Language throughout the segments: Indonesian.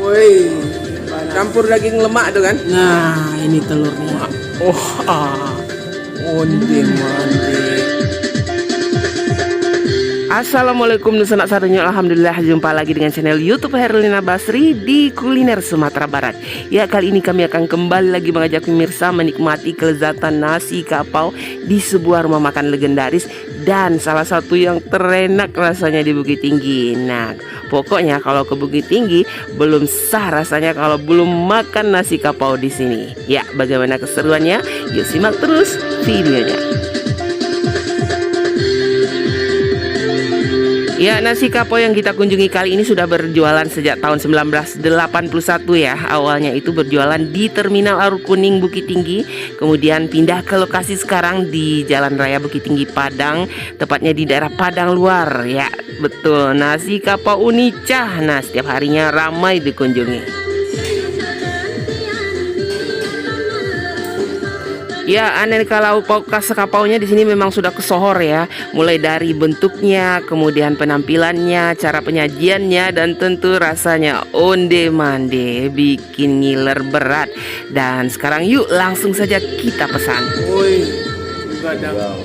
Woi, campur daging lemak tuh kan? Nah, ini telurnya. Oh, onde mande. Assalamualaikum sanak sarunya, alhamdulillah jumpa lagi dengan channel YouTube Herlina Basri di kuliner Sumatera Barat. Ya, kali ini kami akan kembali lagi mengajak pemirsa menikmati kelezatan nasi kapau di sebuah rumah makan legendaris dan salah satu yang terenak rasanya di Bukit Tinggi. Nah, pokoknya kalau ke Bukit Tinggi belum sah rasanya kalau belum makan nasi kapau di sini. Ya, bagaimana keseruannya? Yuk simak terus videonya. Ya, nasi kapau yang kita kunjungi kali ini sudah berjualan sejak tahun 1981 ya. Awalnya itu berjualan di Terminal Aruk Kuning Bukit Tinggi, kemudian pindah ke lokasi sekarang di Jalan Raya Bukit Tinggi Padang, tepatnya di daerah Padang Luar. Ya, betul, nasi kapau Unicah. Nah, setiap harinya ramai dikunjungi. Ya, aneka lauk pauk khas kapaunya di sini memang sudah kesohor ya. Mulai dari bentuknya, kemudian penampilannya, cara penyajiannya, dan tentu rasanya onde mande, bikin ngiler berat. Dan sekarang yuk langsung saja kita pesan. Woi, gadang.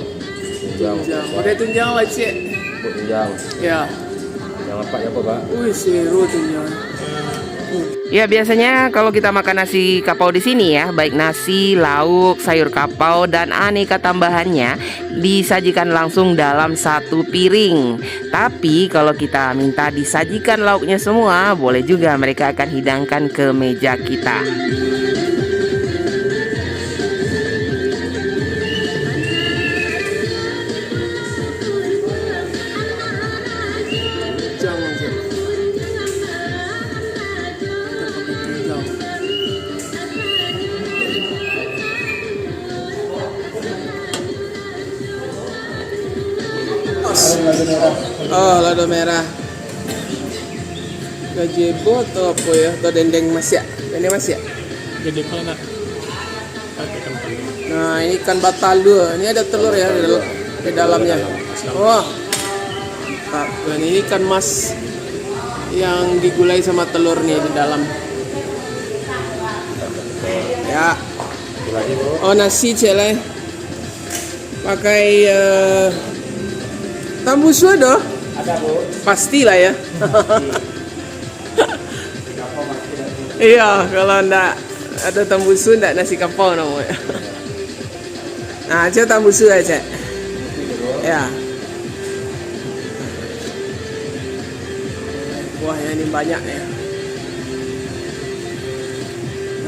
Tunjang. Udah tunjang lah cik. Tunjang. Ya. Yang apa ya Pak? Wih, seru tunjang. Ya, biasanya kalau kita makan nasi kapau di sini ya, baik nasi, lauk, sayur kapau, dan aneka tambahannya disajikan langsung dalam satu piring. Tapi kalau kita minta disajikan lauknya semua, boleh juga, mereka akan hidangkan ke meja kita. Oh, lado merah. Gazebo atau apa ya? Atau dendeng mas ya? Dendeng mas ya? Gazebo enak. Nah, ini ikan batalu. Ini ada telur ya di dalamnya. Wah, mantap. Dan ini ikan mas yang digulai sama telur nih di dalam. Ya. Oh, nasi cile. Pakai tambusu ada? Ada Bu. Pastilah ya. Iya, kalau enggak ada tambusu enggak nasi kapau namanya. Nah, aja tambusu aja. Ya. Wah, ini banyak ya.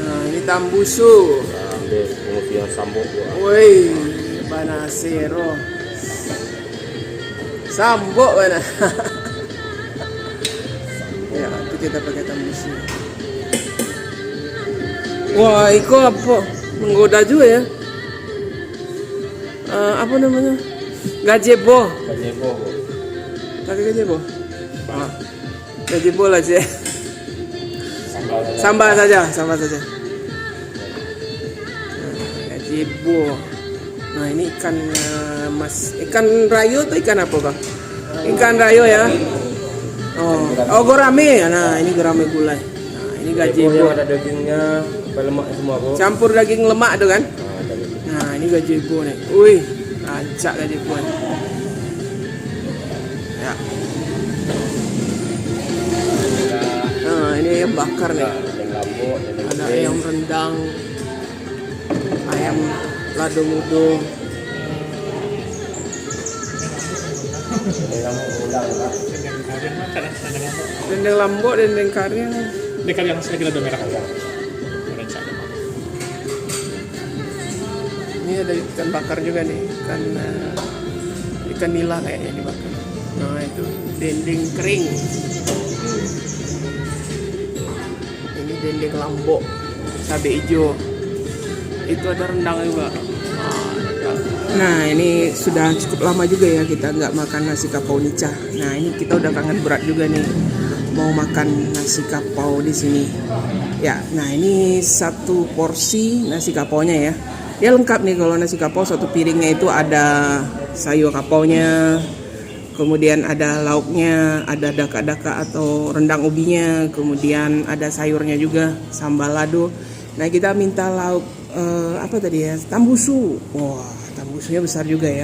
Nah, ini tambusu. Ambil kemudian sambung Bu. Woi, banasero. Sambok mana? Ya, itu kita pakai tambusu. Wah, itu apa? Menggoda juga ya. Apa namanya? Gazebo. Gazebo Bu. Pakai gazebo. Gazebo lah sih. Sambal saja. Nah, gazebo. Nah, ini ikan mas, ikan rayo atau ikan apa bang? Ikan rayo ya. Oh gurame. Nah, ini gurame gulai. Nah, ini gazebo. Ada dagingnya, lemak semua Bu. Campur daging lemak tuh kan? Nah, ini gazebo nih. Wih, rancak gazebo nih. Ya. Nah, ini ayam bakar nih. Ada ayam rendang, ayam lado mudo. Dendeng lambok, dendeng karing. Dendeng karing lagi lado merah. Ini ada ikan bakar juga nih, ikan nila kayaknya dibakar. Nah, itu dendeng kering. Ini dendeng lambok, cabai hijau. Itu ada rendang juga. Nah, ini sudah cukup lama juga ya kita nggak makan nasi kapau Unicah. Nah, ini kita udah kangen berat juga nih mau makan nasi kapau di sini. Ya, nah ini satu porsi nasi kapaunya ya. Dia lengkap nih, kalau nasi kapau satu piringnya itu ada sayur kapaunya, Kemudian ada lauknya, ada daka-daka atau rendang ubinya, kemudian ada sayurnya juga, sambal lado. Nah, kita minta lauk apa tadi ya? Tambusu. Wah, tambusunya besar juga ya.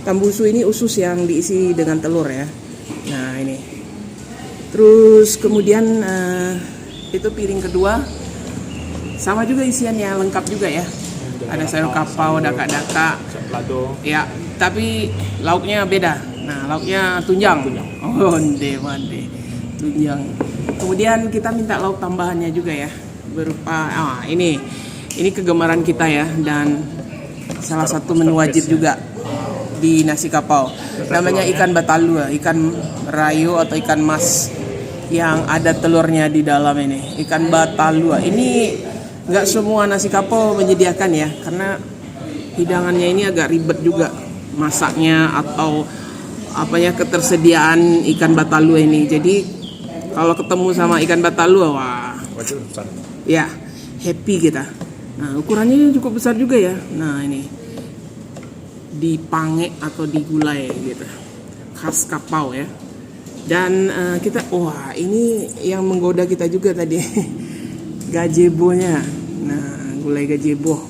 Tambusu ini usus yang diisi dengan telur ya. Nah, ini. Terus kemudian itu piring kedua. Sama juga isiannya, lengkap juga ya. Ada sayur kapau, daka-daka. Lado. Ya, tapi lauknya beda. Nah, lauknya tunjang. Oh, mande. Tunjang. Kemudian kita minta lauk tambahannya juga ya. Berupa ini kegemaran kita ya, dan salah satu menu wajib juga di nasi kapau. Namanya ikan batalua, ikan rayo atau ikan mas yang ada telurnya di dalam ini. Ikan batalua. Ini nggak semua nasi kapau menyediakan ya, karena hidangannya ini agak ribet juga masaknya atau ketersediaan ikan batalua ini. Jadi kalau ketemu sama ikan batalua, wah, Wajib besar. ya happy kita. Nah, ukurannya cukup besar juga ya. Nah, ini dipange atau digulai gitu, khas kapau ya. Dan kita, wah, ini yang menggoda kita juga tadi. Gazebo-nya. Nah, gulai gazebo.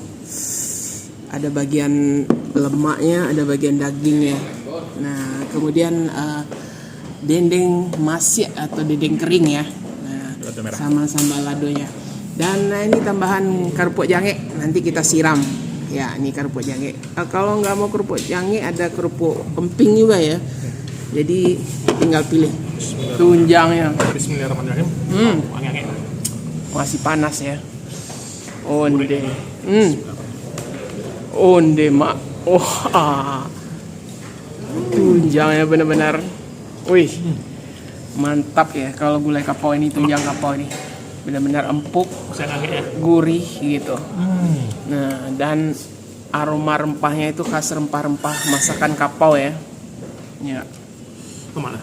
Ada bagian lemaknya, ada bagian dagingnya. Nah, kemudian dendeng masyat atau dendeng kering ya. Nah, sama sambal ladonya. Dan ini tambahan kerupuk jange, nanti kita siram. Ya, ini kerupuk jange. Kalau nggak mau kerupuk jange, ada kerupuk emping juga ya. Jadi tinggal pilih tunjangnya. Bismillahirrahmanirrahim. Wangi-wangi. Masih panas ya. Onde. Onde mak. Tunjangnya benar-benar. Wih. Mantap ya kalau gulai kapau ini, tunjang kapau ini. Benar-benar empuk, gurih gitu. Nah, dan aroma rempahnya itu khas rempah-rempah masakan kapau ya. Ya. Kemana?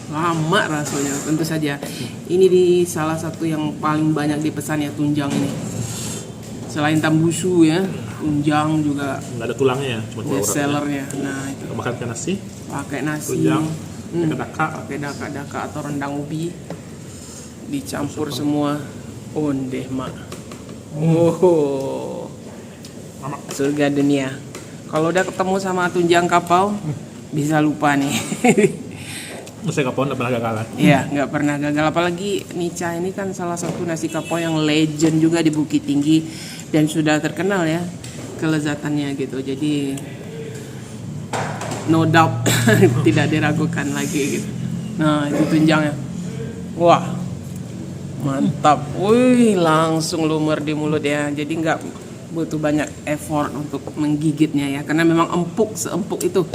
Lama rasanya, tentu saja. Ini di salah satu yang paling banyak dipesan ya, tunjang ini. Selain tambusu ya, tunjang juga Nggak ada tulangnya ya, cuma best sellernya. Nah, itu makan pakai nasi, pakai nasi, tunjang, pakai daka. pakai daka-daka atau rendang ubi, dicampur semua. Onde mak. Oh, Mama. surga dunia. Kalau udah ketemu sama tunjang kapau, bisa lupa nih. Nasi kapau nggak pernah gagal. Iya, nggak pernah gagal. Apalagi Nica ini kan salah satu nasi kapau yang legend juga di Bukit Tinggi dan sudah terkenal ya kelezatannya gitu. Jadi no doubt tidak diragukan lagi gitu. Nah, itu tunjangnya. Wah, mantap. Wih, langsung lumer di mulut ya. Jadi nggak butuh banyak effort untuk menggigitnya ya, karena memang empuk, seempuk itu.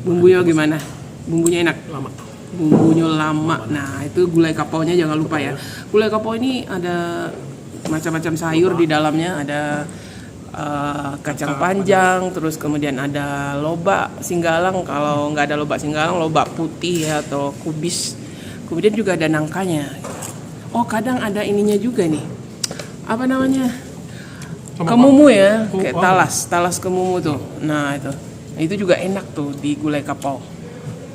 Bumbunya gimana? Bumbunya enak. Lama. Bumbunya lama. Nah, itu gulai kapaunya jangan lupa ya. Gulai kapau ini ada macam-macam sayur di dalamnya. Ada kacang panjang, terus kemudian ada lobak singgalang. Kalau nggak ada lobak singgalang, lobak putih ya, atau kubis. Kemudian juga ada nangkanya. Oh, kadang ada ininya juga nih. Apa namanya? Kemumu ya, kayak talas kemumu tuh. Nah, itu juga enak tuh di gulai kapau.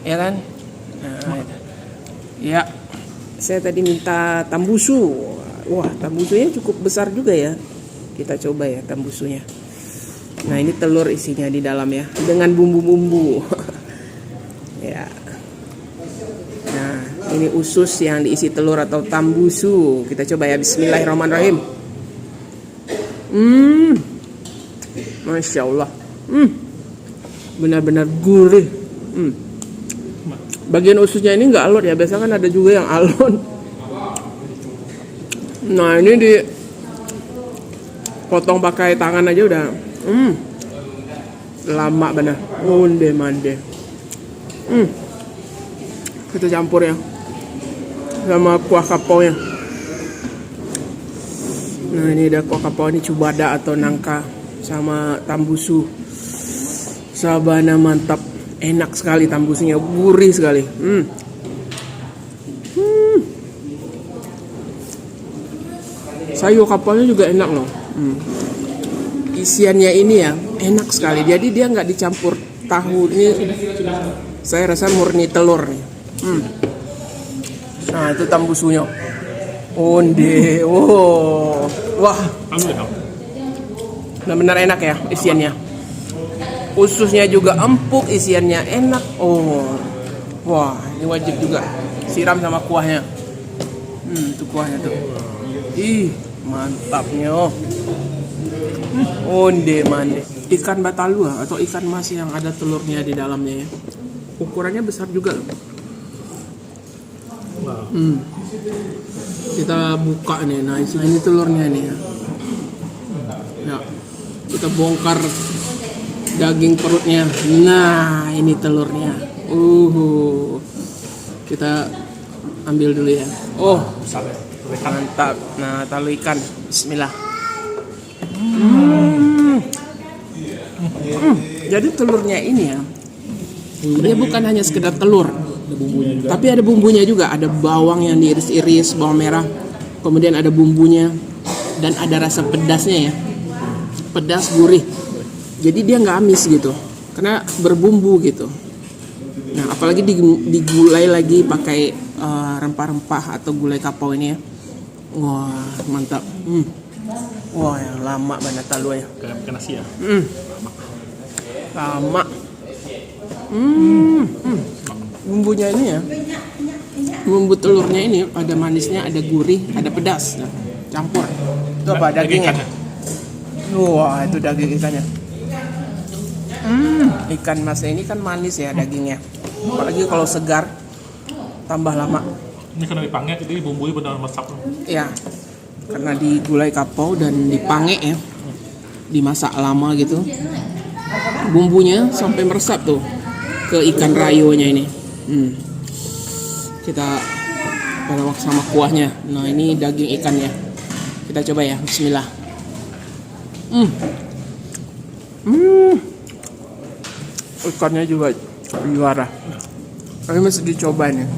Ya kan? Nah, ya. Saya tadi minta tambusu. Wah, tambusunya cukup besar juga ya. Kita coba ya tambusunya. Nah, ini telur isinya di dalam ya, dengan bumbu-bumbu. Ya. Nah, ini usus yang diisi telur atau tambusu. Kita coba ya, bismillahirrahmanirrahim. Masya Allah. Benar-benar gurih. Bagian ususnya ini nggak alot ya, biasanya kan ada juga yang alot. Nah, ini dipotong pakai tangan aja udah lama benar. Onde mande. Kita campur ya sama kuah kapaunya. Nah, ini ada kuah kapau, ini cubada atau nangka sama tambusu. Sabana mantap. Enak sekali tambusunya, gurih sekali. Sayur kapaunya juga enak loh. Isiannya ini ya enak sekali. Jadi dia nggak dicampur tahu ini saya rasa murni telur nih. Nah itu tambusunya. Onde, wow, wah, Anu ya. benar-benar enak ya isiannya. Ususnya juga empuk, isiannya enak. Oh, wah, ini wajib juga siram sama kuahnya. Itu kuahnya tuh. Ih, mantapnya. Onde mande. Ikan batalua atau ikan mas yang ada telurnya di dalamnya ya. Ukurannya besar juga loh. Wah. Kita buka nih, nah ini telurnya nih ya. Ya, kita bongkar daging perutnya. Nah, ini telurnya. Kita ambil dulu ya. Oh, Besar ya. mantap. Nah, talu ikan. Bismillah. Jadi telurnya ini ya, dia bukan hanya sekedar telur, tapi ada bumbunya juga. Ada bawang yang diiris-iris, bawang merah, kemudian ada bumbunya, dan ada rasa pedasnya ya, pedas gurih. Jadi dia nggak amis gitu, karena berbumbu gitu. Nah, apalagi digulai lagi pakai rempah-rempah atau gulai kapau ini ya. Wah, mantap. Wah, yang lama banget talu ya. Kayak nasi ya. Lama. Bumbunya ini ya, bumbu telurnya ini ada manisnya, ada gurih, ada pedas. Nah, campur. Itu apa? Dagingnya. Wah, itu daging ikannya. Ikan mas ini kan manis ya dagingnya. Apalagi kalau segar, tambah lama. Ini karena dipanggil jadi bumbunya benar meresap. Ya, karena digulai kapau dan dipange ya, dimasak lama gitu. Bumbunya sampai meresap tuh ke ikan rayonya ini. Kita balawak sama kuahnya. Nah ini daging ikannya. Kita coba ya. Bismillah. Ikannya juga juara. Ini mesti dicoba nih.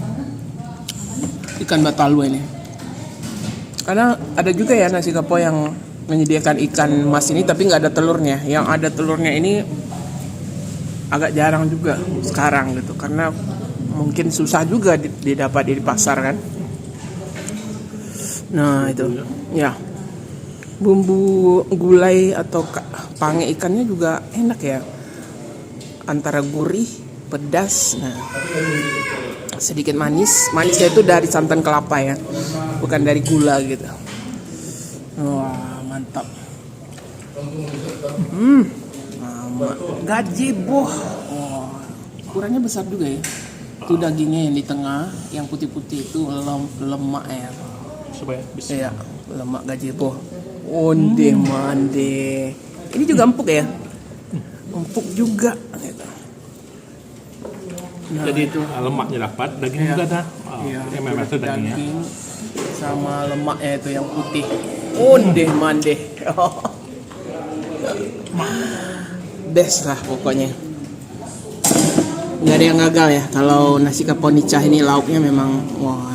Ikan batalua ini. Karena ada juga ya nasi kapau yang menyediakan ikan mas ini tapi nggak ada telurnya. Yang ada telurnya ini agak jarang juga sekarang gitu, karena mungkin susah juga didapat di pasar kan. Nah itu ya, bumbu gulai atau pange ikannya juga enak ya, antara gurih, pedas, nah sedikit manisnya itu dari santan kelapa ya, bukan dari gula gitu. Wah mantap. Gazebo. Oh, ukurannya besar juga ya. Itu dagingnya yang di tengah, yang putih-putih itu lemak ya. Coba ya. Iya, lemak gazebo. Onde mande. Ini juga empuk ya. Empuk juga gitu. Nah, Jadi itu lemaknya dapat, daging juga ada. Iya, MMR itu dagingnya. daging sama lemaknya itu yang putih. Onde mande. Best lah pokoknya. Nggak ada yang gagal ya. Kalau nasi kapau nicah ini lauknya memang wah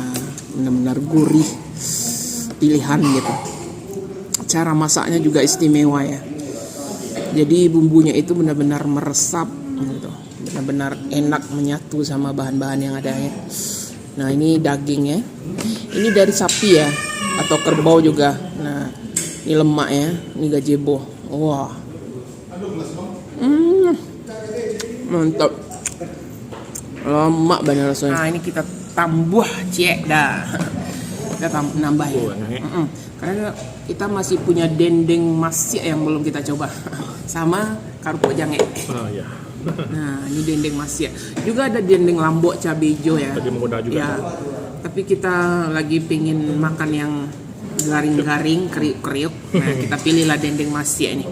benar-benar gurih, pilihan gitu. Cara masaknya juga istimewa ya. Jadi bumbunya itu benar-benar meresap gitu. Benar-benar enak menyatu sama bahan-bahan yang ada ya. Nah ini dagingnya. Ini dari sapi ya, atau kerbau juga. Nah ini lemak ya. Ini gazebo. Wah. Mantap. Lemak banget rasanya. Nah ini kita tambah cek dah. Kita nambah ya. Karena kita masih punya dendeng masih yang belum kita coba. Sama kerupuk jange. Oh iya. Nah ini dendeng masih. Juga ada dendeng lombok cabai hijau ya. Tadi menggoda juga. Ya. Tapi kita lagi pingin makan yang garing-garing, kriuk-kriuk. Nah kita pilihlah dendeng masih ini.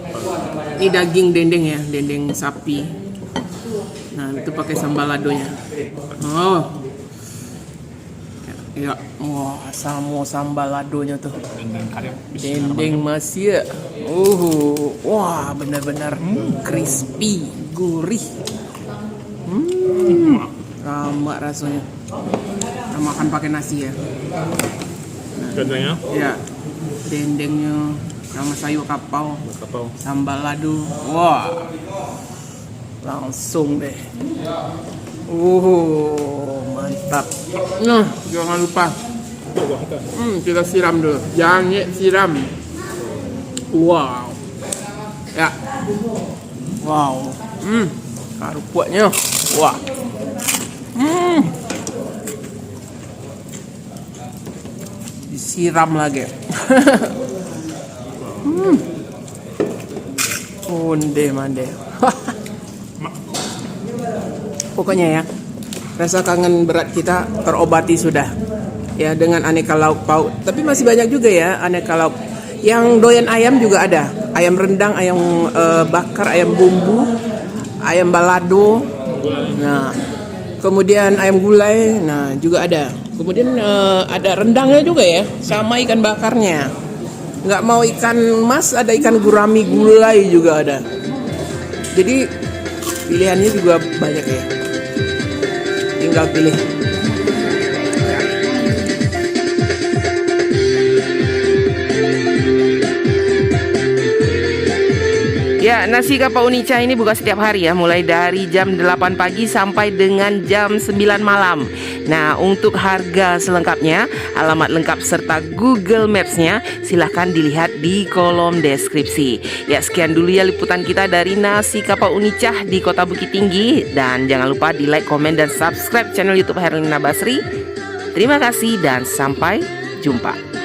Ini daging dendeng ya, dendeng sapi. Nah itu pakai sambal ladonya. Oh, ya, wah sambal ladonya tuh. Dendeng masih. Wah benar-benar crispy, gurih. Lama rasanya. Kita makan pakai nasi ya. Dendengnya? Ya, dendengnya sama sayur kapau, sambal lado. Wah, Langsung deh. Mantap. Nah, jangan lupa. Kita siram dulu. Jangan siram. Wow. Ya. Wow. Kerupuknya. Wah. Disiram lagi. Onde mande. Pokoknya ya, rasa kangen berat kita terobati sudah. Ya, dengan aneka lauk pauk. Tapi masih banyak juga ya aneka lauk. Yang doyan ayam juga ada. Ayam rendang, ayam bakar, ayam bumbu, ayam balado. Nah, kemudian ayam gulai. Nah, juga ada. Kemudian ada rendangnya juga ya, sama ikan bakarnya. Nggak mau ikan mas, ada ikan gurami gulai juga ada. Jadi pilihannya juga banyak ya. Tinggal pilih. Ya, nasi kapau Unica ini buka setiap hari ya, mulai dari jam 8 pagi sampai dengan jam 9 malam. Nah, untuk harga selengkapnya, alamat lengkap serta Google Maps-nya silahkan dilihat di kolom deskripsi. Ya, sekian dulu ya liputan kita dari nasi kapau Unica di Kota Bukit Tinggi. Dan jangan lupa di like, komen, dan subscribe channel YouTube Herlina Basri. Terima kasih dan sampai jumpa.